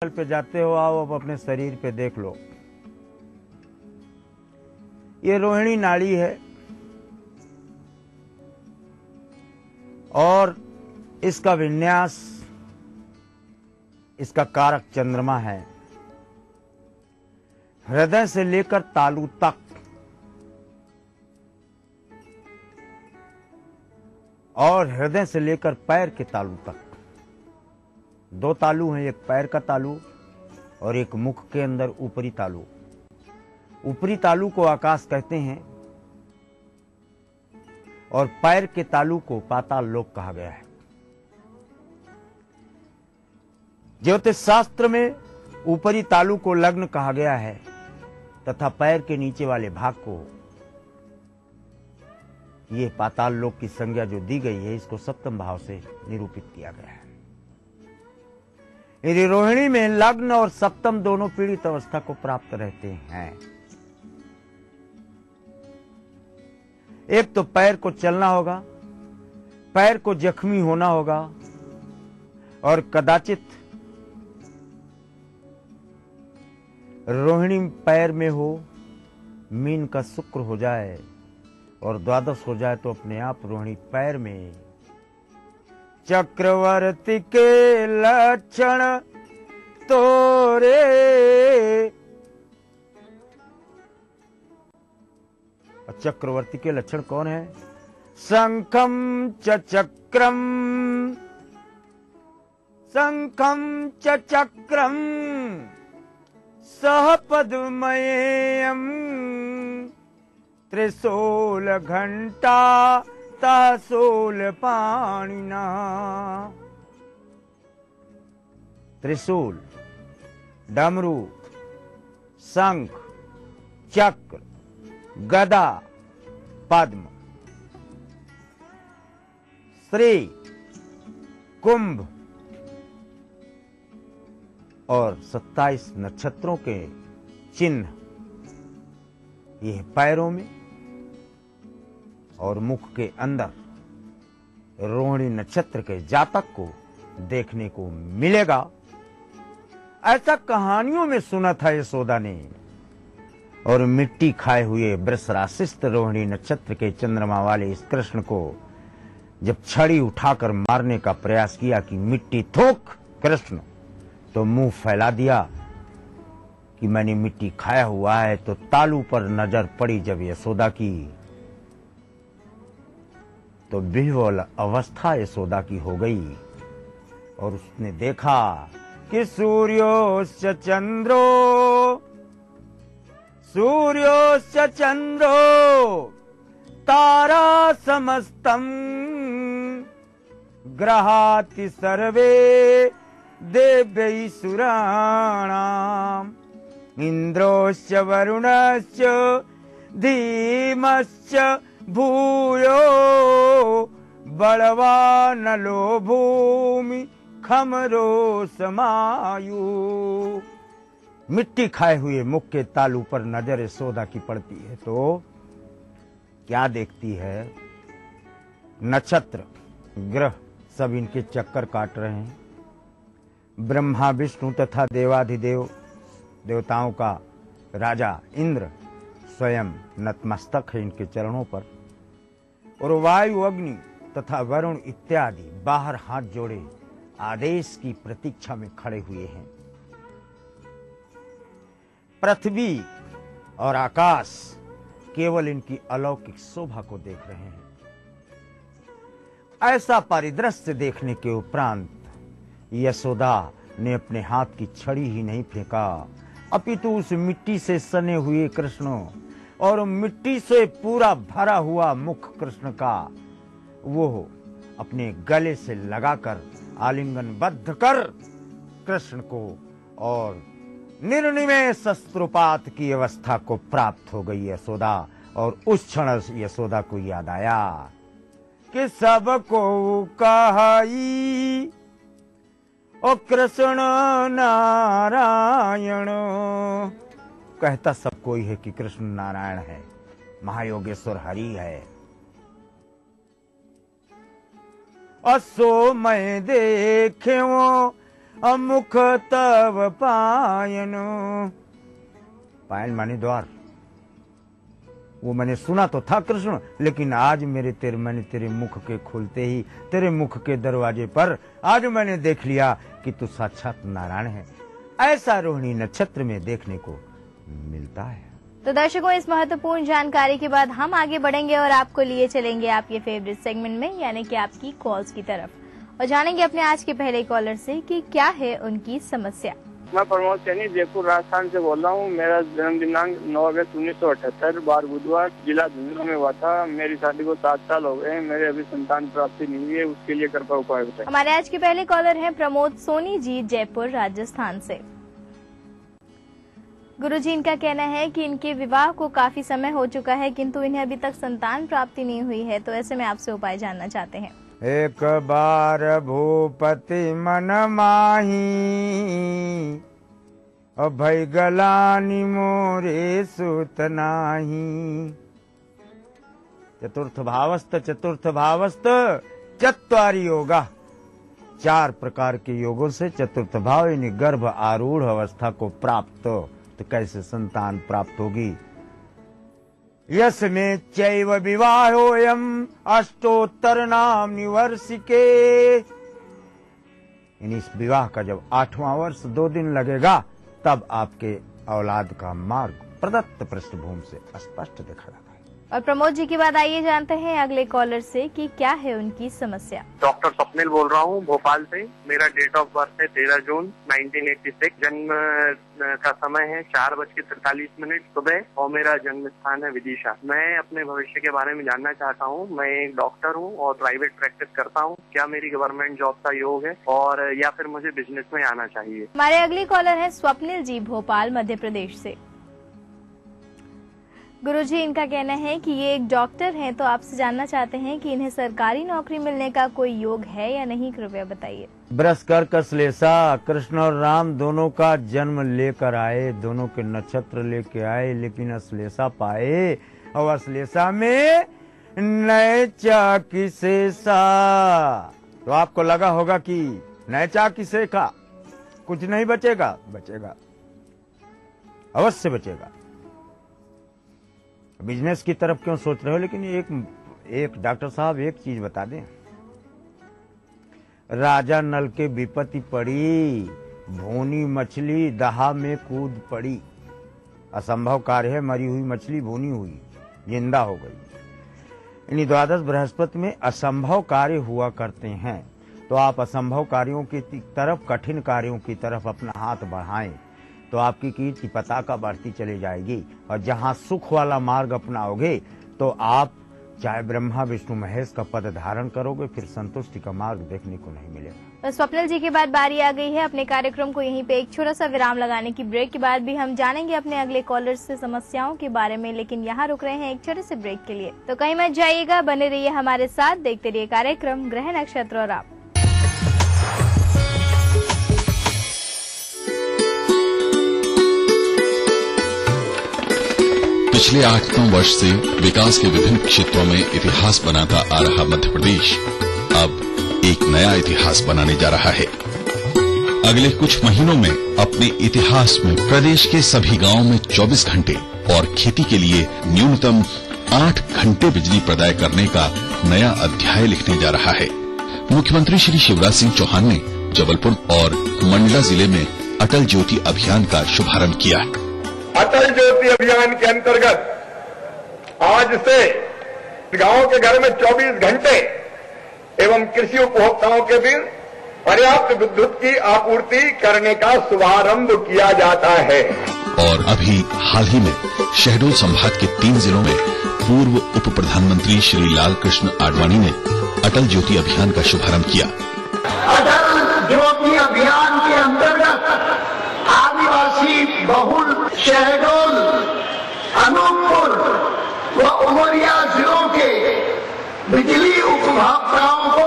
पे जाते हो, आओ अब अपने शरीर पे देख लो। ये रोहिणी नाड़ी है और इसका विन्यास, इसका कारक चंद्रमा है। हृदय से लेकर तालू तक और हृदय से लेकर पैर के तालू तक, दो तालू हैं, एक पैर का तालू और एक मुख के अंदर ऊपरी तालू। ऊपरी तालू को आकाश कहते हैं और पैर के तालू को पाताल लोक कहा गया है। ज्योतिष शास्त्र में ऊपरी तालू को लग्न कहा गया है तथा पैर के नीचे वाले भाग को ये पाताल लोक की संज्ञा जो दी गई है, इसको सप्तम भाव से निरूपित किया गया है। यदि रोहिणी में लग्न और सप्तम दोनों पीड़ित अवस्था को प्राप्त रहते हैं, एक तो पैर को चलना होगा, पैर को जख्मी होना होगा और कदाचित रोहिणी पैर में हो, मीन का शुक्र हो जाए और द्वादश हो जाए तो अपने आप रोहिणी पैर में चक्रवर्ती के लक्षण तोरे। चक्रवर्ती के लक्षण कौन है? शंखम च चक्रम, शंखम च चक्रम सह पद्मयम् त्रिशूल घंटा ताशूल पाणिना। त्रिशूल, डमरू, शंख, चक्र, गदा, पद्म, श्री, कुंभ और 27 नक्षत्रों के चिन्ह ये पैरों में और मुख के अंदर रोहिणी नक्षत्र के जातक को देखने को मिलेगा। ऐसा कहानियों में सुना था यशोदा ने। और मिट्टी खाए हुए वृष राशिस्थ रोहिणी नक्षत्र के चंद्रमा वाले इस कृष्ण को जब छड़ी उठाकर मारने का प्रयास किया कि मिट्टी थूक कृष्ण, तो मुंह फैला दिया कि मैंने मिट्टी खाया हुआ है। तो तालू पर नजर पड़ी जब यशोदा की, तो विह्वल अवस्था यशोदा की हो गई और उसने देखा कि सूर्योश्च चंद्रो, सूर्योश्च चंद्रो तारा समस्तम ग्रहाति सर्वे देवै सुराणाम इंद्रोश्च वरुणश्च धीमश्च भूयो बलवानलो भूमि खमरो समायु। मिट्टी खाए हुए मुख के तालू पर नजर यशोदा की पड़ती है तो क्या देखती है? नक्षत्र, ग्रह सब इनके चक्कर काट रहे हैं। ब्रह्मा, विष्णु तथा देवाधिदेव देवताओं का राजा इंद्र स्वयं नतमस्तक है इनके चरणों पर और वायु, अग्नि तथा वरुण इत्यादि बाहर हाथ जोड़े आदेश की प्रतीक्षा में खड़े हुए हैं। पृथ्वी और आकाश केवल इनकी अलौकिक शोभा को देख रहे हैं। ऐसा परिदृश्य देखने के उपरांत यशोदा ने अपने हाथ की छड़ी ही नहीं फेंका, अपितु उस मिट्टी से सने हुए कृष्ण और मिट्टी से पूरा भरा हुआ मुख कृष्ण का वो अपने गले से लगाकर आलिंगनबद्ध कर कृष्ण को और निर्निमेष शस्त्रुपात की अवस्था को प्राप्त हो गई यशोदा। और उस क्षण यशोदा को याद आया कि सबको कहाई ओ कृष्ण नारायण, कहता सब कोई है कि कृष्ण नारायण है, महायोगेश्वर हरि है। असो मैं देख्यो मुख तव पायनो। पायल माने द्वार। वो मैंने सुना तो था कृष्ण, लेकिन आज मैंने तेरे मुख के खुलते ही, तेरे मुख के दरवाजे पर आज मैंने देख लिया कि तू साक्षात नारायण है। ऐसा रोहिणी नक्षत्र में देखने को मिलता है। तो दर्शकों, इस महत्वपूर्ण जानकारी के बाद हम आगे बढ़ेंगे और आपको लिए चलेंगे आपके फेवरेट सेगमेंट में, यानी कि आपकी कॉल्स की तरफ, और जानेंगे अपने आज के पहले कॉलर से कि क्या है उनकी समस्या। मैं प्रमोद सैनी जयपुर राजस्थान से बोल रहा हूँ। मेरा जन्म दिनांक 9 अगस्त 1978 बार बुधवार जिला झुंझुनू में हुआ था। मेरी शादी को 7 साल हो गए। मेरे अभी संतान प्राप्ति नहीं हुई है, उसके लिए कृपया उपाय बताएं। हमारे आज के पहले कॉलर हैं प्रमोद सोनी जी, जयपुर राजस्थान से। गुरुजी, इनका कहना है कि इनके विवाह को काफी समय हो चुका है, किंतु इन्हें अभी तक संतान प्राप्ति नहीं हुई है, तो ऐसे में आपसे उपाय जानना चाहते हैं। एक बार भूपति मन माही, भई गलानी मोरे सुत नाही। चतुर्थ भावस्त चत्वारी योगा। 4 प्रकार के योगों से चतुर्थ भाव यानी गर्भ आरूढ़ अवस्था को प्राप्त, तो कैसे संतान प्राप्त होगी। यस में चैव विवाहोयम अष्टोत्तर नाम निवर्षिके। इस विवाह का जब 8वां वर्ष 2 दिन लगेगा, तब आपके औलाद का मार्ग प्रदत्त पृष्ठभूमि से स्पष्ट देखा जाता है। और प्रमोद जी की बात आइए जानते हैं अगले कॉलर से कि क्या है उनकी समस्या। डॉक्टर स्वप्निल बोल रहा हूँ भोपाल से। मेरा डेट ऑफ बर्थ है 13 जून 1986। जन्म का समय है 4:43 सुबह और मेरा जन्म स्थान है विदिशा। मैं अपने भविष्य के बारे में जानना चाहता हूँ। मैं एक डॉक्टर हूँ और प्राइवेट प्रैक्टिस करता हूँ। क्या मेरी गवर्नमेंट जॉब का योग है और या फिर मुझे बिजनेस में आना चाहिए। हमारे अगले कॉलर है स्वप्निल जी, भोपाल मध्य प्रदेश से। गुरुजी, इनका कहना है कि ये एक डॉक्टर हैं, तो आपसे जानना चाहते हैं कि इन्हें सरकारी नौकरी मिलने का कोई योग है या नहीं, कृपया बताइए। बृहस्पति अश्लेषा, कृष्ण और राम दोनों का जन्म लेकर आए, दोनों के नक्षत्र लेके आए, लेकिन अश्लेषा पाए और अश्लेषा में नैचा किसेसा। तो आपको लगा होगा कि नैचा किसे का कुछ नहीं बचेगा। बचेगा, अवश्य बचेगा। बिजनेस की तरफ क्यों सोच रहे हो? लेकिन एक डॉक्टर साहब एक चीज बता दें, राजा नल के विपत्ति पड़ी, भूनी मछली दहा में कूद पड़ी। असंभव कार्य है, मरी हुई मछली भूनी हुई जिंदा हो गई। इन द्वादश बृहस्पति में असंभव कार्य हुआ करते हैं, तो आप असंभव कार्यों की तरफ, कठिन कार्यों की तरफ अपना हाथ बढ़ाएं, तो आपकी कीर्ति पताका बढ़ती चली जाएगी। और जहां सुख वाला मार्ग अपनाओगे, तो आप चाहे ब्रह्मा विष्णु महेश का पद धारण करोगे, फिर संतुष्टि का मार्ग देखने को नहीं मिलेगा। स्वप्निल जी के बाद बारी आ गई है अपने कार्यक्रम को यहीं पे एक छोटा सा विराम लगाने की। ब्रेक के बाद भी हम जानेंगे अपने अगले कॉलर से समस्याओं के बारे में, लेकिन यहाँ रुक रहे हैं एक छोटे से ब्रेक के लिए। तो कहीं मत जाइएगा, बने रहिए हमारे साथ, देखते रहिए कार्यक्रम ग्रह नक्षत्र और आप। पिछले 8-9 वर्ष से विकास के विभिन्न क्षेत्रों में इतिहास बनाता आ रहा मध्य प्रदेश अब एक नया इतिहास बनाने जा रहा है। अगले कुछ महीनों में अपने इतिहास में प्रदेश के सभी गांवों में 24 घंटे और खेती के लिए न्यूनतम 8 घंटे बिजली प्रदाय करने का नया अध्याय लिखने जा रहा है। मुख्यमंत्री श्री शिवराज सिंह चौहान ने जबलपुर और मंडला जिले में अटल ज्योति अभियान का शुभारंभ किया। अटल ज्योति अभियान के अंतर्गत आज से गांव के घर में 24 घंटे एवं कृषि उपभोक्ताओं के बीच पर्याप्त विद्युत की आपूर्ति करने का शुभारंभ किया जाता है। और अभी हाल ही में शहडोल संभाग के 3 जिलों में पूर्व उप प्रधानमंत्री श्री लाल कृष्ण आडवाणी ने अटल ज्योति अभियान का शुभारंभ किया। अटल ज्योति अभियान के अंतर्गत आदिवासी बहुल शहडोल, अनूपपुर व उमरिया जिलों के बिजली उपभोक्ताओं को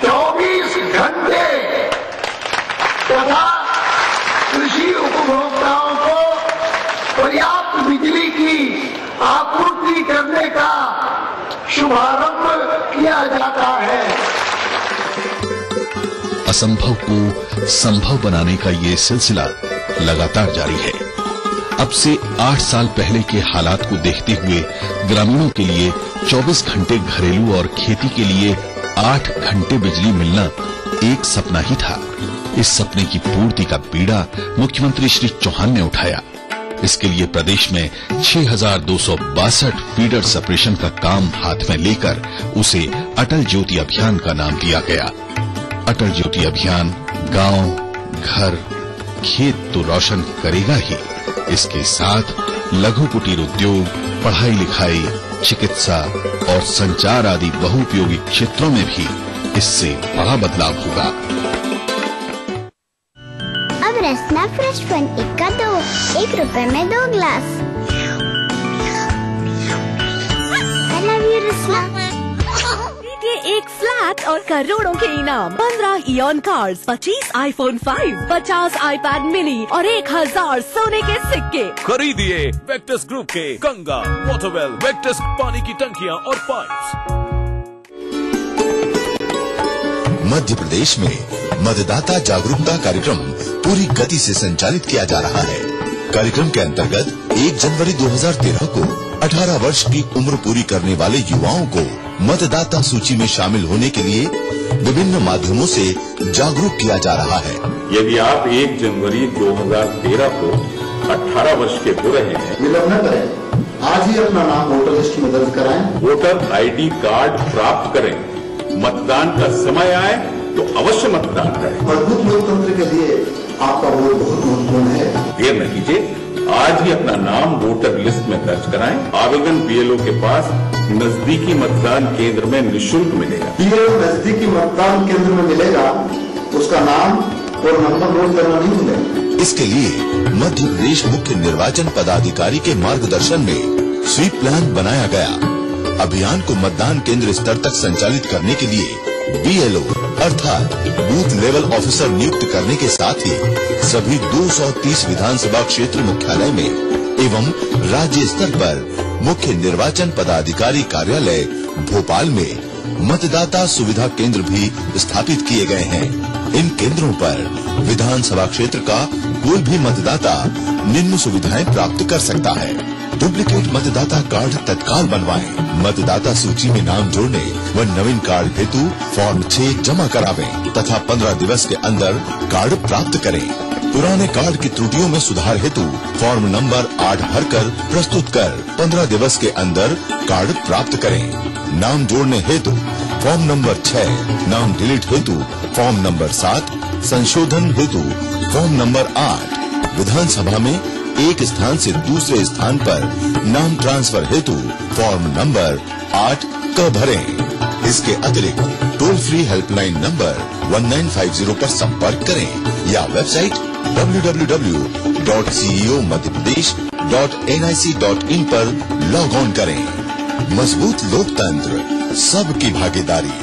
24 घंटे तथा कृषि उपभोक्ताओं को पर्याप्त बिजली की आपूर्ति करने का शुभारंभ किया जाता है। असंभव को संभव बनाने का ये सिलसिला लगातार जारी है। अब से 8 साल पहले के हालात को देखते हुए ग्रामीणों के लिए 24 घंटे घरेलू और खेती के लिए 8 घंटे बिजली मिलना एक सपना ही था। इस सपने की पूर्ति का बीड़ा मुख्यमंत्री श्री चौहान ने उठाया। इसके लिए प्रदेश में 6,262 फीडर सेपरेशन का काम हाथ में लेकर उसे अटल ज्योति अभियान का नाम दिया गया। अटल ज्योति अभियान गांव, घर, खेत तो रोशन करेगा ही, इसके साथ लघु कुटीर उद्योग, पढ़ाई लिखाई, चिकित्सा और संचार आदि बहुउपयोगी क्षेत्रों में भी इससे बड़ा बदलाव होगा। अब रसना फ्रेश फन इक्का दो, 1 रुपए में 2 ग्लास। I love you रसना। ये एक फ्लैट और करोड़ों के इनाम, 15 ion cars, 25 iPhone 5, 50 iPad mini और 1000 सोने के सिक्के। खरीदिए वेक्टस ग्रुप के गंगा, वाटरवेल, वेक्टस पानी की टंकियां और पाइप्स। मध्य प्रदेश में मतदाता जागरूकता कार्यक्रम पूरी गति से संचालित किया जा रहा है। कार्यक्रम के अंतर्गत 1 जनवरी 2013 को 18 वर्ष की उम्र पूरी करने वाले युवाओं को मतदाता सूची में शामिल होने के लिए विभिन्न माध्यमों से जागरूक किया जा रहा है। यदि आप 1 जनवरी 2013 को 18 वर्ष के हो रहे हैं, विलंब न करें, आज ही अपना नाम वोटर लिस्ट में दर्ज कराएं। वोटर आईडी कार्ड प्राप्त करें। मतदान का समय आए तो अवश्य मतदान करें। मजबूत लोकतंत्र के लिए आपका वोट बहुत महत्वपूर्ण है। देर न कीजिए, आज ही अपना नाम वोटर लिस्ट में दर्ज कराएं। आवेदन बीएलओ के पास नजदीकी मतदान केंद्र में निःशुल्क मिलेगा। बीएलओ नजदीकी मतदान केंद्र में मिलेगा, उसका नाम और नंबर नोट करना नहीं मिलेगा। इसके लिए मध्य प्रदेश मुख्य निर्वाचन पदाधिकारी के मार्गदर्शन में स्वीप प्लान बनाया गया। अभियान को मतदान केंद्र स्तर तक संचालित करने के लिए बीएलओ अर्थात बूथ लेवल ऑफिसर नियुक्त करने के साथ ही सभी 230 विधानसभा क्षेत्र मुख्यालय में एवं राज्य स्तर पर मुख्य निर्वाचन पदाधिकारी कार्यालय भोपाल में मतदाता सुविधा केंद्र भी स्थापित किए गए हैं। इन केंद्रों पर विधानसभा क्षेत्र का कोई भी मतदाता निम्न सुविधाएं प्राप्त कर सकता है। डुप्लीकेट मतदाता कार्ड तत्काल बनवाएं। मतदाता सूची में नाम जोड़ने व नवीन कार्ड हेतु फॉर्म 6 जमा करावें तथा 15 दिवस के अंदर कार्ड प्राप्त करें। पुराने कार्ड की त्रुटियों में सुधार हेतु फॉर्म नंबर 8 भरकर प्रस्तुत कर 15 दिवस के अंदर कार्ड प्राप्त करें। नाम जोड़ने हेतु फॉर्म नंबर 6, नाम डिलीट हेतु फॉर्म नंबर 7, संशोधन हेतु फॉर्म नंबर 8, विधानसभा में एक स्थान से दूसरे स्थान पर नाम ट्रांसफर हेतु फॉर्म नंबर 8 क भरें। इसके अतिरिक्त टोल फ्री हेल्पलाइन नंबर 1950 पर संपर्क करें या वेबसाइट www.ceomadhyapradesh.nic.in पर लॉग ऑन करें। मजबूत लोकतंत्र, सबकी भागीदारी।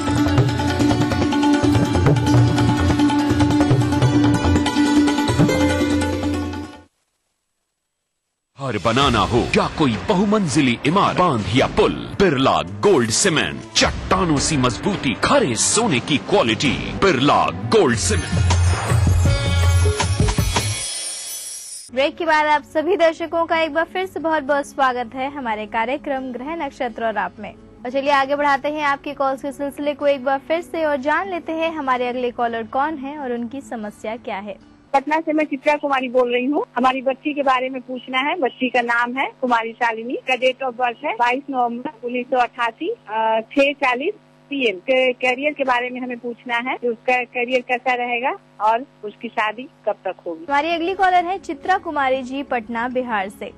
घर बनाना हो या कोई बहुमंजिली इमारत, बांध या पुल, बिरला गोल्ड सीमेंट, चट्टानों सी मजबूती, खरे सोने की quality, Birla gold cement. Break के बाद आप सभी दर्शकों का एक बार फिर से बहुत बहुत स्वागत है हमारे कार्यक्रम ग्रह नक्षत्र और आप में। और चलिए आगे बढ़ाते हैं आपके कॉल्स के सिलसिले को एक बार फिर से और जान लेते हैं हमारे अगले कॉलर कौन है और उनकी समस्या क्या है। पटना से मैं चित्रा कुमारी बोल रही हूँ। हमारी बच्ची के बारे में पूछना है। बच्ची का नाम है कुमारी शालिनी, का डेट ऑफ बर्थ है 22 नवंबर 1988, 6:40 PM। करियर के बारे में हमें पूछना है कि उसका करियर कैसा रहेगा और उसकी शादी कब तक होगी। हमारी अगली कॉलर है चित्रा कुमारी जी, पटना बिहार से।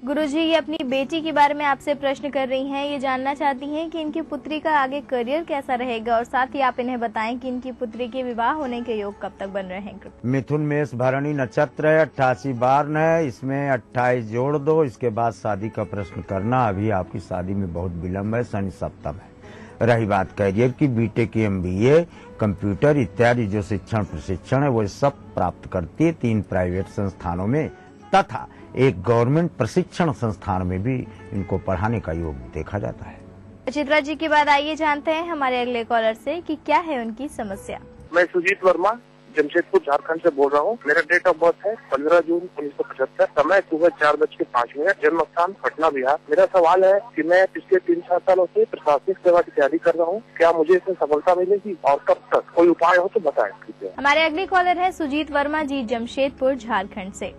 गुरुजी, ये अपनी बेटी के बारे में आपसे प्रश्न कर रही हैं। ये जानना चाहती हैं कि इनकी पुत्री का आगे करियर कैसा रहेगा और साथ ही आप इन्हें बताएं कि इनकी पुत्री के विवाह होने के योग कब तक बन रहे हैं। मिथुन मेष भरणी नक्षत्र है, 88 बार है, इसमें 28 जोड़ दो। इसके बाद शादी का प्रश्न करना, अभी आपकी शादी में बहुत विलम्ब है, शनि सप्तम है। रही बात करियर की, बीटेक, MBA, कंप्यूटर इत्यादि जो शिक्षण प्रशिक्षण है वो सब प्राप्त करती है 3 प्राइवेट संस्थानों में तथा एक गवर्नमेंट प्रशिक्षण संस्थान में भी इनको पढ़ाने का योग देखा जाता है। चित्रा जी के बाद आइए जानते हैं हमारे अगले कॉलर से कि क्या है उनकी समस्या। मैं सुजीत वर्मा जमशेदपुर झारखंड से बोल रहा हूँ। मेरा डेट ऑफ बर्थ है 15 जून 1975। समय सुबह 4:05। जन्म स्थान पटना बिहार। मेरा सवाल है कि मैं पिछले 3-4 सालों से प्रशासनिक सेवा की तैयारी कर रहा हूँ। क्या मुझे इसमें सफलता मिलेगी और कब तक? कोई उपाय हो तो बताएं। हमारे अगले कॉलर है सुजीत वर्मा जी जमशेदपुर झारखंड से।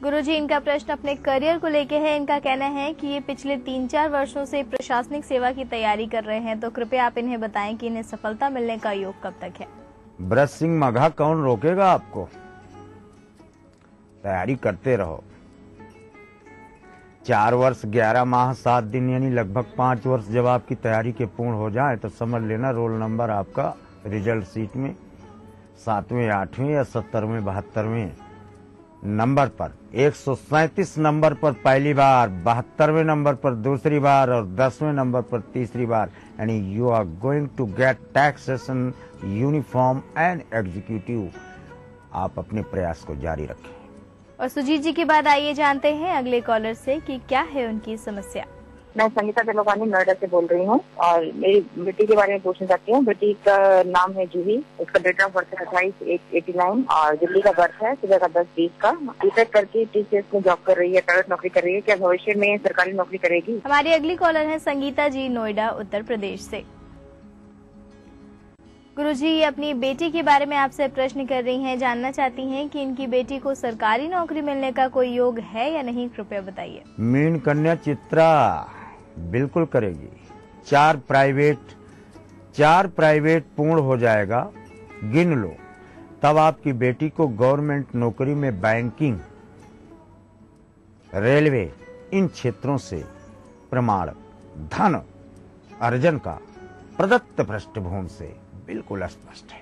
गुरुजी, इनका प्रश्न अपने करियर को लेके है। इनका कहना है कि ये पिछले 3-4 वर्षों से प्रशासनिक सेवा की तैयारी कर रहे हैं, तो कृपया आप इन्हें बताएं कि इन्हें सफलता मिलने का योग कब तक है। ब्रज सिंह मघा कौन रोकेगा आपको? तैयारी करते रहो। 4 वर्ष 11 माह 7 दिन यानी लगभग 5 वर्ष जब आपकी तैयारी के पूर्ण हो जाए तो समझ लेना रोल नंबर आपका रिजल्ट सीट में 7वें, 8वें या 70वें, 72वें नंबर पर, 137 नंबर पर पहली बार, 72वें नंबर पर दूसरी बार और 10वें नंबर पर तीसरी बार, यानी you are going to get taxation uniform and executive. आप अपने प्रयास को जारी रखें। और सुजीत जी के बाद आइए जानते हैं अगले कॉलर से कि क्या है उनकी समस्या। मैं संगीता तेलोकानी नोएडा से बोल रही हूँ और मेरी बेटी के बारे में पूछना चाहती हूँ। बेटी का नाम है जूही। उसका डेट ऑफ बर्थ है 28/89 और दिल्ली का बर्थ है। सुबह का 10:20 का। बीटेक करके टीसीएस में जॉब कर रही है, प्राइवेट नौकरी कर रही है। क्या भविष्य में सरकारी नौकरी करेगी? हमारी अगली कॉलर है संगीता जी नोएडा उत्तर प्रदेश से। गुरुजी, ये अपनी बेटी के बारे में आपसे प्रश्न कर रही हैं, जानना चाहती हैं कि इनकी बेटी को सरकारी नौकरी मिलने का कोई योग है या नहीं, कृपया बताइए। मीन कन्या चित्रा बिल्कुल करेगी। 4 प्राइवेट पूर्ण हो जाएगा, गिन लो, तब आपकी बेटी को गवर्नमेंट नौकरी में बैंकिंग, रेलवे इन क्षेत्रों से प्रमाण धन अर्जन का प्रदत्त पृष्ठभूमि से बिल्कुल स्पष्ट है।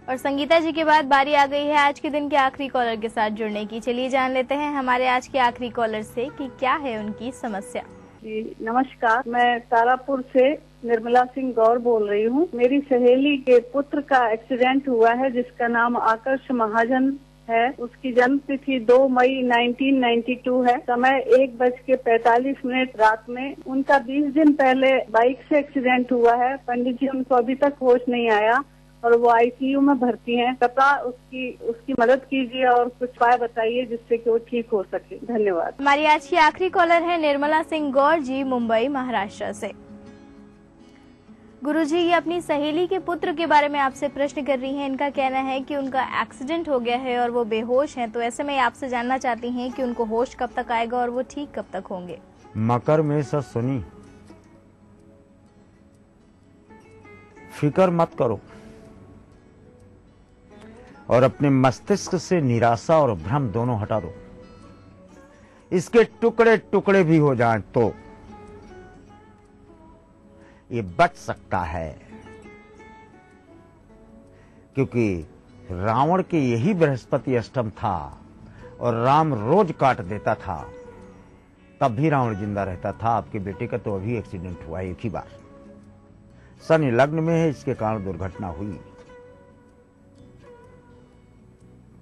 और संगीता जी के बाद बारी आ गई है आज के दिन के आखिरी कॉलर के साथ जुड़ने की। चलिए जान लेते हैं हमारे आज के आखिरी कॉलर से कि क्या है उनकी समस्या। जी नमस्कार, मैं तारापुर से निर्मला सिंह गौर बोल रही हूँ। मेरी सहेली के पुत्र का एक्सीडेंट हुआ है जिसका नाम आकर्ष महाजन है। उसकी जन्म तिथि 2 मई 1992 है। समय 1:45 रात में। उनका 20 दिन पहले बाइक से एक्सीडेंट हुआ है। पंडित जी उनको अभी तक होश नहीं आया और वो आईसीयू में भर्ती हैं। कृपया उसकी मदद कीजिए और कुछ उपाय बताइए जिससे कि वो ठीक हो सके। धन्यवाद। हमारी आज की आखिरी कॉलर है निर्मला सिंह गौर जी मुंबई महाराष्ट्र से। गुरुजी, ये अपनी सहेली के पुत्र के बारे में आपसे प्रश्न कर रही हैं। इनका कहना है कि उनका एक्सीडेंट हो गया है और वो बेहोश हैं, तो ऐसे में आपसे जानना चाहती हैं कि उनको होश कब तक आएगा और वो ठीक कब तक होंगे। मकर में सुनी, फिक्र मत करो और अपने मस्तिष्क से निराशा और भ्रम दोनों हटा दो। इसके टुकड़े टुकड़े भी हो जाएं तो ये बच सकता है, क्योंकि रावण के यही बृहस्पति अष्टम था और राम रोज काट देता था, तब भी रावण जिंदा रहता था। आपके बेटे का तो अभी एक्सीडेंट हुआ एक ही बार, शनि लग्न में है, इसके कारण दुर्घटना हुई।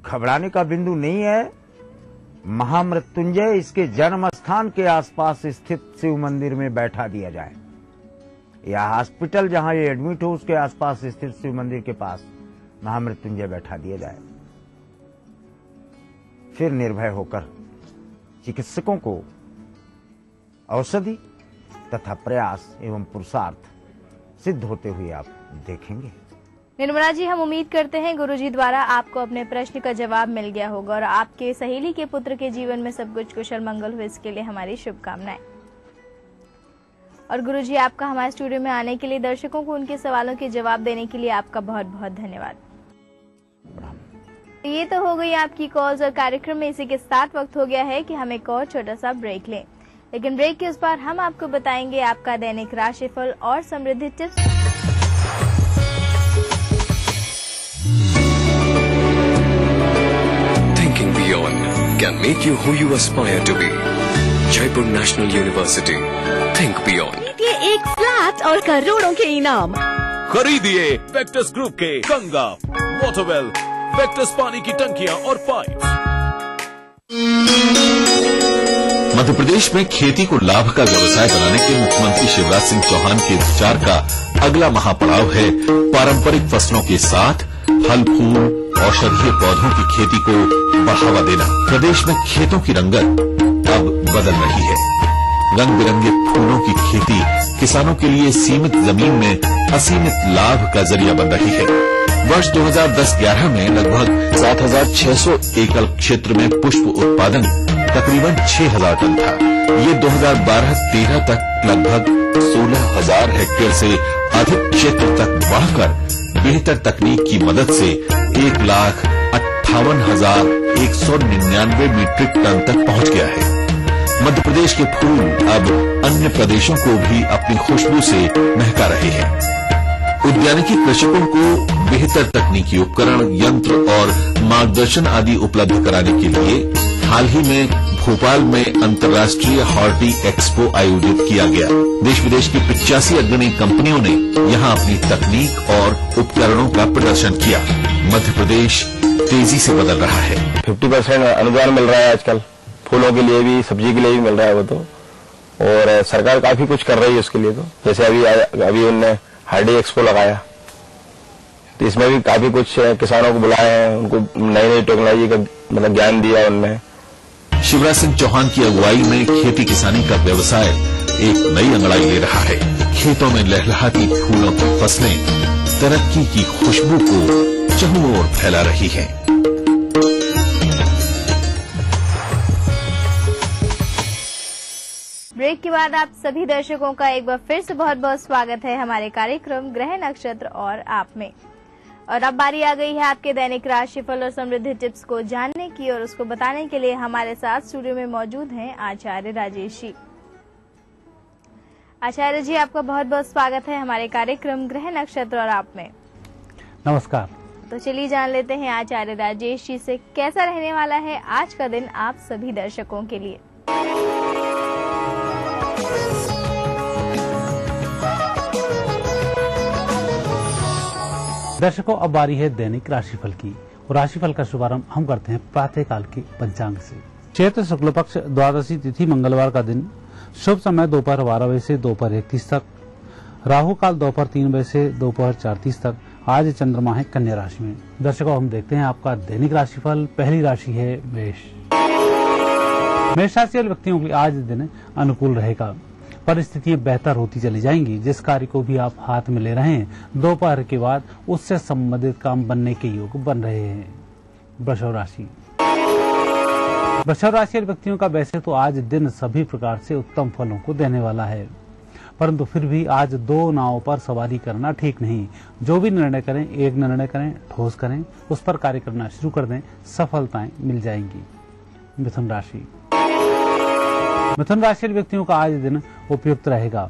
घबराने का बिंदु नहीं है। महामृत्युंजय इसके जन्म स्थान के आसपास स्थित शिव मंदिर में बैठा दिया जाए, या हॉस्पिटल जहां ये एडमिट हो उसके आसपास स्थित शिव मंदिर के पास महामृत्युंजय बैठा दिया जाए। फिर निर्भय होकर चिकित्सकों को औषधि तथा प्रयास एवं पुरुषार्थ सिद्ध होते हुए आप देखेंगे। निर्मला जी, हम उम्मीद करते हैं गुरुजी द्वारा आपको अपने प्रश्न का जवाब मिल गया होगा और आपके सहेली के पुत्र के जीवन में सब कुछ कुशल मंगल हो, इसके लिए हमारी शुभकामनाएं। और गुरुजी, आपका हमारे स्टूडियो में आने के लिए, दर्शकों को उनके सवालों के जवाब देने के लिए आपका बहुत बहुत धन्यवाद। ये तो हो गई आपकी कॉल्स और कार्यक्रम में इसी के साथ वक्त हो गया है कि हम एक और छोटा सा ब्रेक लें, लेकिन ब्रेक के उस पार हम आपको बताएंगे आपका दैनिक राशिफल और समृद्धि tips. Thinking beyond can make you who you aspire to be. Jaipur National University. Think beyond. ये एक फ्लैट और करोड़ों के इनाम। खरीदिए वेक्टस ग्रुप के गंगा, वाटरवेल, वेक्टस पानी की टंकियां और पाइप। मध्य प्रदेश में खेती को लाभ का व्यवसाय बनाने के मुख्यमंत्री शिवराज सिंह चौहान के विचार का अगला महापड़ाव है पारंपरिक फसलों के साथ फल फूल औषधीय पौधों की खेती को बढ़ावा देना। प्रदेश में खेतों की रंगत अब बदल रही है। रंग बिरंगे फूलों की खेती किसानों के लिए सीमित जमीन में असीमित लाभ का जरिया बन रही है। वर्ष 2010-11 में लगभग 7,600 एकड़ क्षेत्र में पुष्प उत्पादन तकरीबन 6,000 टन था। ये 2012-13 तक लगभग 16,000 हेक्टेयर से अधिक क्षेत्र तक बढ़कर बेहतर तकनीक की मदद से 1,58,199 मीट्रिक टन तक पहुंच गया है। मध्य प्रदेश के फूल अब अन्य प्रदेशों को भी अपनी खुशबू से महका रहे हैं। उद्यानिकी कृषकों को बेहतर तकनीकी उपकरण, यंत्र और मार्गदर्शन आदि उपलब्ध कराने के लिए हाल ही में भोपाल में अंतर्राष्ट्रीय हॉर्टी एक्सपो आयोजित किया गया। देश विदेश की 85 अग्रणी कंपनियों ने यहां अपनी तकनीक और उपकरणों का प्रदर्शन किया। मध्य प्रदेश तेजी से बदल रहा है। 50% अनुदान मिल रहा है आजकल, फूलों के लिए भी, सब्जी के लिए भी मिल रहा है वो तो, और सरकार काफी कुछ कर रही है उसके लिए। तो जैसे अभी उनने हॉर्टी एक्सपो लगाया, तो इसमें भी काफी कुछ किसानों को बुलाए हैं, उनको नई नई टेक्नोलॉजी का मतलब ज्ञान दिया उनने। शिवराज सिंह चौहान की अगुवाई में खेती किसानी का व्यवसाय एक नई अंगड़ाई ले रहा है। खेतों में लहलहाती फूलों की फसलें तरक्की की खुशबू को चारों ओर फैला रही हैं। ब्रेक के बाद आप सभी दर्शकों का एक बार फिर से बहुत बहुत स्वागत है हमारे कार्यक्रम ग्रह नक्षत्र और आप में। और अब बारी आ गई है आपके दैनिक राशिफल और समृद्धि टिप्स को जानने की, और उसको बताने के लिए हमारे साथ स्टूडियो में मौजूद हैं आचार्य राजेश जी। आचार्य जी, आपका बहुत बहुत स्वागत है हमारे कार्यक्रम ग्रह नक्षत्र और आप में। नमस्कार। तो चलिए जान लेते हैं आचार्य राजेश जी से कैसा रहने वाला है आज का दिन आप सभी दर्शकों के लिए। दर्शकों, अब बारी है दैनिक राशिफल की, और राशिफल का शुभारंभ हम करते हैं प्रातःकाल के पंचांग से। चैत्र शुक्ल पक्ष द्वादशी तिथि मंगलवार का दिन, शुभ समय दोपहर 12 बजे से दोपहर 1:30 तक, राहु काल दोपहर 3 बजे से दोपहर 4:30 तक। आज चंद्रमा है कन्या राशि में। दर्शकों, हम देखते हैं आपका दैनिक राशिफल। पहली राशि है मेष। मेष राशि वाले व्यक्तियों के लिए आज दिन अनुकूल रहेगा। परिस्थितियां बेहतर होती चली जाएंगी। जिस कार्य को भी आप हाथ में ले रहे हैं, दोपहर के बाद उससे संबंधित काम बनने के योग बन रहे हैं। वृषभ राशि। वृषभ राशि वाले व्यक्तियों का वैसे तो आज दिन सभी प्रकार से उत्तम फलों को देने वाला है, परंतु फिर भी आज दो नावों पर सवारी करना ठीक नहीं। जो भी निर्णय करें, एक निर्णय करें, ठोस करें, उस पर कार्य करना शुरू कर दें, सफलताएं मिल जाएंगी। मिथुन राशि। मिथुन राशि व्यक्तियों का आज दिन उपयुक्त रहेगा।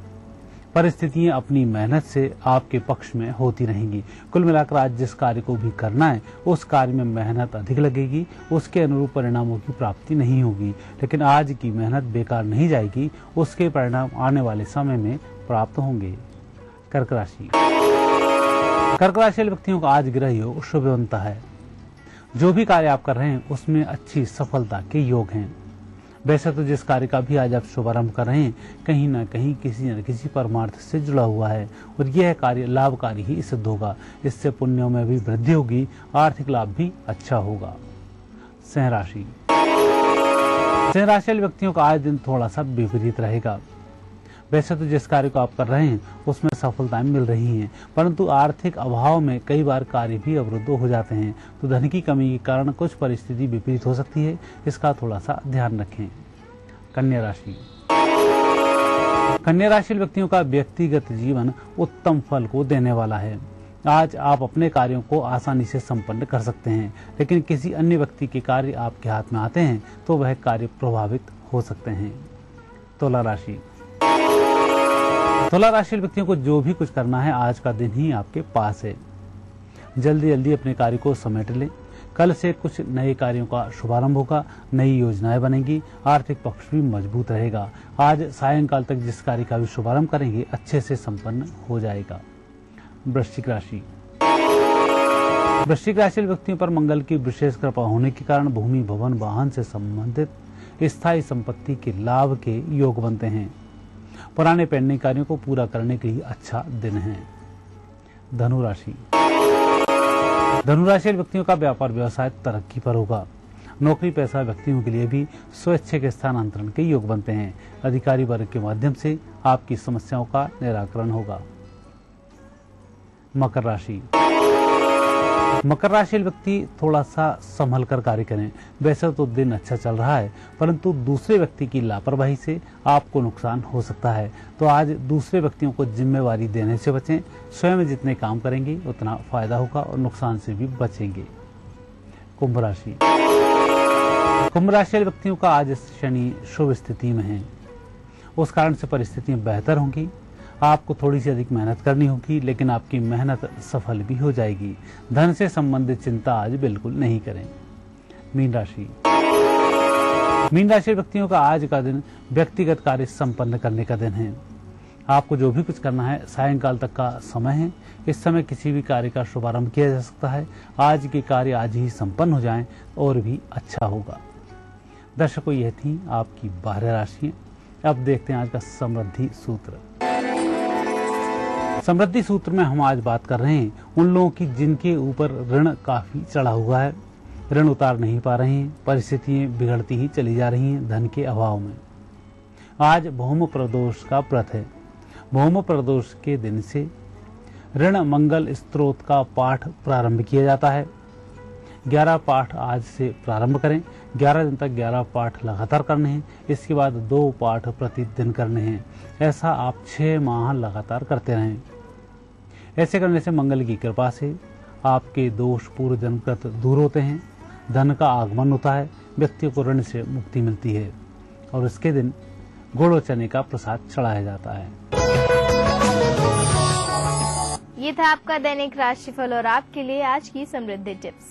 परिस्थितियां अपनी मेहनत से आपके पक्ष में होती रहेंगी। कुल मिलाकर आज जिस कार्य को भी करना है, उस कार्य में मेहनत अधिक लगेगी, उसके अनुरूप परिणामों की प्राप्ति नहीं होगी, लेकिन आज की मेहनत बेकार नहीं जाएगी, उसके परिणाम आने वाले समय में प्राप्त होंगे। कर्क राशि। कर्क राशि व्यक्तियों का आज ग्रह योग शुभ बनता है। जो भी कार्य आप कर रहे हैं उसमें अच्छी सफलता के योग हैं। वैसे तो जिस कार्य का भी आज आप शुभारंभ कर रहे हैं, कहीं न कहीं किसी न किसी परमार्थ से जुड़ा हुआ है, और यह कार्य लाभकारी ही सिद्ध होगा। इससे पुण्यों में भी वृद्धि होगी, आर्थिक लाभ भी अच्छा होगा। सिंह राशि। सिंह राशि वाले व्यक्तियों का आज दिन थोड़ा सा विपरीत रहेगा। वैसे तो जिस कार्य को आप कर रहे हैं उसमें सफलताएं मिल रही हैं, परंतु आर्थिक अभाव में कई बार कार्य भी अवरुद्ध हो जाते हैं, तो धन की कमी के कारण कुछ परिस्थिति विपरीत हो सकती है। इसका थोड़ा सा ध्यान रखें। कन्या राशि। कन्या राशि व्यक्तियों का व्यक्तिगत जीवन उत्तम फल को देने वाला है। आज आप अपने कार्यों को आसानी से संपन्न कर सकते हैं, लेकिन किसी अन्य व्यक्ति के कार्य आपके हाथ में आते हैं तो वह कार्य प्रभावित हो सकते हैं। तुला राशि। तुला राशि व्यक्तियों को जो भी कुछ करना है, आज का दिन ही आपके पास है। जल्दी जल्दी अपने कार्य को समेट लें। कल से कुछ नए कार्यों का शुभारंभ होगा, नई योजनाएं बनेंगी, आर्थिक पक्ष भी मजबूत रहेगा। आज सायंकाल तक जिस कार्य का भी शुभारंभ करेंगे अच्छे से संपन्न हो जाएगा। वृश्चिक राशि। वृश्चिक राशि व्यक्तियों पर मंगल की विशेष कृपा होने के कारण भूमि, भवन, वाहन से संबंधित स्थायी संपत्ति के लाभ के योग बनते हैं। पुराने पेंडिंग कार्यों को पूरा करने के लिए अच्छा दिन है। धनुराशि व्यक्तियों का व्यापार व्यवसाय तरक्की पर होगा। नौकरी पेशा व्यक्तियों के लिए भी स्वैच्छिक स्थानांतरण के योग बनते हैं। अधिकारी वर्ग के माध्यम से आपकी समस्याओं का निराकरण होगा। मकर राशि व्यक्ति थोड़ा सा संभल कर कार्य करें। वैसे तो दिन अच्छा चल रहा है, परंतु दूसरे व्यक्ति की लापरवाही से आपको नुकसान हो सकता है। तो आज दूसरे व्यक्तियों को जिम्मेवारी देने से बचें। स्वयं जितने काम करेंगे उतना फायदा होगा और नुकसान से भी बचेंगे। कुंभ राशि व्यक्तियों का आज शनि शुभ स्थिति में है। उस कारण से परिस्थितियां बेहतर होंगी। आपको थोड़ी सी अधिक मेहनत करनी होगी, लेकिन आपकी मेहनत सफल भी हो जाएगी। धन से संबंधित चिंता आज बिल्कुल नहीं करें। मीन राशि व्यक्तियों का आज का दिन व्यक्तिगत कार्य संपन्न करने का दिन है। आपको जो भी कुछ करना है सायंकाल तक का समय है। इस समय किसी भी कार्य का शुभारंभ किया जा सकता है। आज के कार्य आज ही संपन्न हो जाएं और भी अच्छा होगा। दर्शकों, यह थी आपकी 12 राशियां। अब देखते हैं आज का समृद्धि सूत्र। समृद्धि सूत्र में हम आज बात कर रहे हैं उन लोगों की जिनके ऊपर ऋण काफी चढ़ा हुआ है, ऋण उतार नहीं पा रहे हैं, परिस्थितियां बिगड़ती ही चली जा रही हैं धन के अभाव में। आज भौम प्रदोष का व्रत है। भौम प्रदोष के दिन से ऋण मंगल स्तोत्र का पाठ प्रारंभ किया जाता है। 11 पाठ आज से प्रारंभ करें। 11 दिन तक 11 पाठ लगातार करने हैं। इसके बाद 2 पाठ प्रतिदिन करने हैं। ऐसा आप 6 माह लगातार करते रहें। ऐसे करने से मंगल की कृपा से आपके दोष पूर्व जन्मकृत दूर होते हैं, धन का आगमन होता है, व्यक्ति को ऋण से मुक्ति मिलती है और इसके दिन गुड़ और चने का प्रसाद चढ़ाया जाता है। ये था आपका दैनिक राशिफल और आपके लिए आज की समृद्धि टिप्स।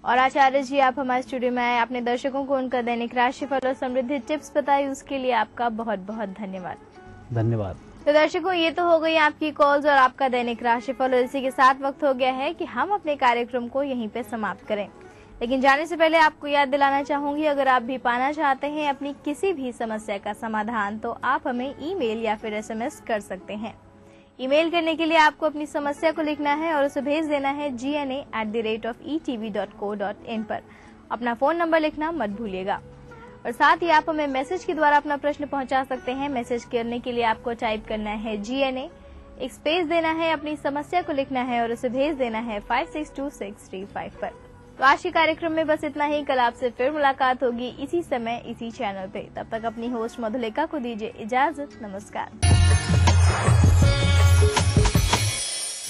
और आचार्य जी, आप हमारे स्टूडियो में आए, अपने दर्शकों को उनका दैनिक राशिफल और समृद्धि टिप्स बताई, उसके लिए आपका बहुत बहुत धन्यवाद। धन्यवाद। तो दर्शकों, ये तो हो गई आपकी कॉल्स और आपका दैनिक राशिफल, और इसी के साथ वक्त हो गया है कि हम अपने कार्यक्रम को यहीं पे समाप्त करें। लेकिन जाने से पहले आपको याद दिलाना चाहूंगी, अगर आप भी पाना चाहते हैं अपनी किसी भी समस्या का समाधान, तो आप हमें ईमेल या फिर SMS कर सकते हैं। ईमेल करने के लिए आपको अपनी समस्या को लिखना है और उसे भेज देना है gna@etv.co.in पर। अपना फोन नंबर लिखना मत भूलिएगा। और साथ ही आप हमें मैसेज के द्वारा अपना प्रश्न पहुंचा सकते हैं। मैसेज करने के लिए आपको टाइप करना है GNA, एक स्पेस देना है, अपनी समस्या को लिखना है और उसे भेज देना है 562635 पर। तो आज के कार्यक्रम में बस इतना ही। कल आपसे फिर मुलाकात होगी इसी समय इसी चैनल पे। तब तक अपनी होस्ट मधुलिका को दीजिए इजाजत। नमस्कार।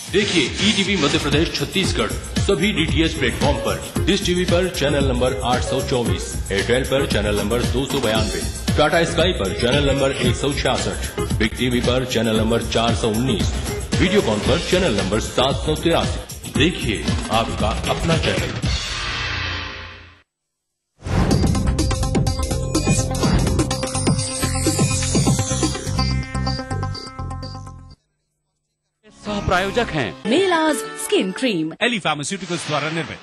देखिए ETV मध्य प्रदेश छत्तीसगढ़ सभी DTH प्लेटफॉर्म पर। डिश टीवी पर चैनल नंबर 824, एयरटेल पर चैनल नंबर 292, टाटा स्काई पर चैनल नंबर 166, बिग टीवी पर चैनल नंबर 419, वीडियोकॉन पर चैनल नंबर 783। देखिए आपका अपना चैनल। सह प्रायोजक हैं मेलाज स्किन क्रीम, एली फार्मास्यूटिकल्स द्वारा निर्मित।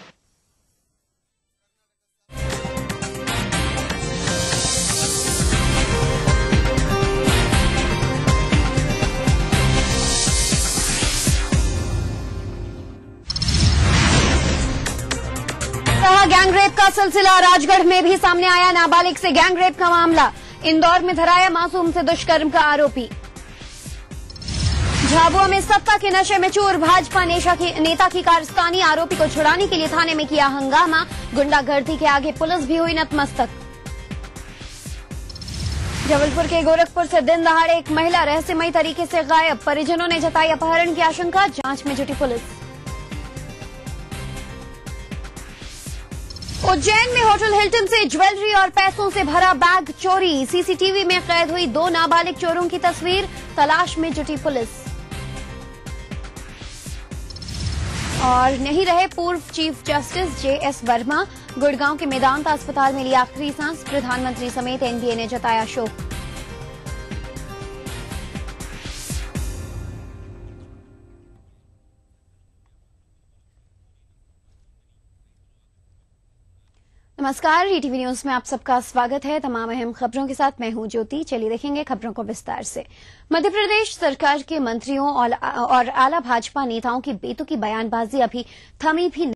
गैंगरेप का सिलसिला राजगढ़ में भी सामने आया। नाबालिग से गैंगरेप का मामला। इंदौर में धराया मासूम से दुष्कर्म का आरोपी। झाबुआ में सत्ता के नशे में चूर भाजपा नेता की कारस्तानी। आरोपी को छुड़ाने के लिए थाने में किया हंगामा। गुंडागर्दी के आगे पुलिस भी हुई नतमस्तक। जबलपुर के गोरखपुर से दिन दहाड़े एक महिला रहस्यमयी तरीके से गायब। परिजनों ने जताई अपहरण की आशंका। जांच में जुटी पुलिस। उज्जैन में होटल हिल्टन से ज्वेलरी और पैसों से भरा बैग चोरी। सीसीटीवी में कैद हुई 2 नाबालिग चोरों की तस्वीर। तलाश में जुटी पुलिस। और नहीं रहे पूर्व chief justice JS Verma. Gurgaon के मेदांता अस्पताल में लिया आखिरी सांस। प्रधानमंत्री समेत NDA ने जताया शोक। नमस्कार, ईटीवी न्यूज में आप सबका स्वागत है। तमाम अहम खबरों के साथ मैं हूं ज्योति। चलिए देखेंगे खबरों को विस्तार से। मध्य प्रदेश सरकार के मंत्रियों और आला भाजपा नेताओं की बेतुकी बयानबाजी अभी थमी भी